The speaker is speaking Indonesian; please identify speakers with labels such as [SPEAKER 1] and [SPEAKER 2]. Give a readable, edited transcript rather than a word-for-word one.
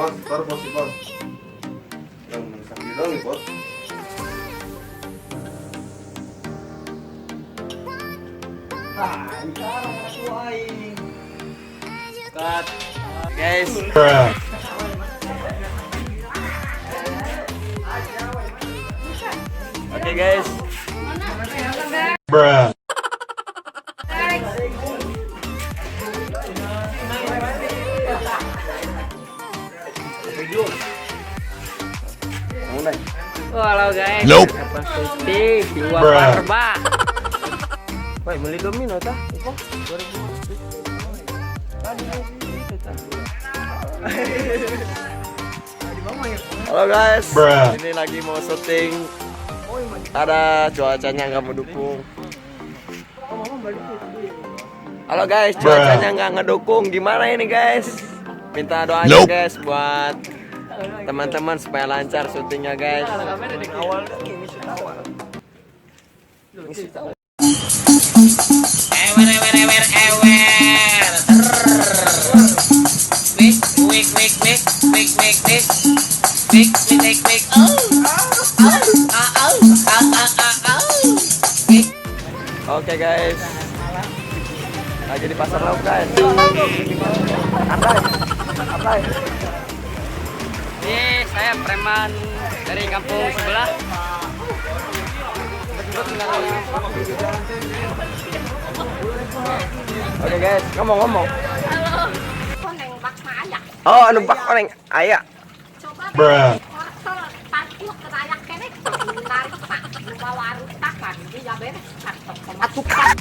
[SPEAKER 1] bos, taruh bos, bos. Yang sakit dong nih bos.
[SPEAKER 2] Cut. Guys. Oke guys.
[SPEAKER 3] Bruh.
[SPEAKER 2] Halo guys.
[SPEAKER 3] Nope.
[SPEAKER 2] Apa syuting di Wah
[SPEAKER 3] Bruh.
[SPEAKER 2] Parba. Woi, beli domino tah? Ipo? 2000. Halo guys.
[SPEAKER 3] Bruh.
[SPEAKER 2] Ini lagi mau syuting. Ada cuacanya nggak mendukung. Halo guys, cuacanya nggak ngedukung. Gimana ini guys? Minta doanya
[SPEAKER 3] Nope.
[SPEAKER 2] guys buat teman-teman supaya lancar syutingnya guys. Oke guys, lagi di pasar lauk guys. Apa? Ini saya preman dari kampung sebelah. Oke guys, ngomong.
[SPEAKER 4] Koneng bak mayak.
[SPEAKER 2] Oh, anu bak koneng aya.
[SPEAKER 4] Coba
[SPEAKER 3] Bruh.
[SPEAKER 4] wortel tadiuk kerayak kene tarik tak bawa rutak kan dia beres atukan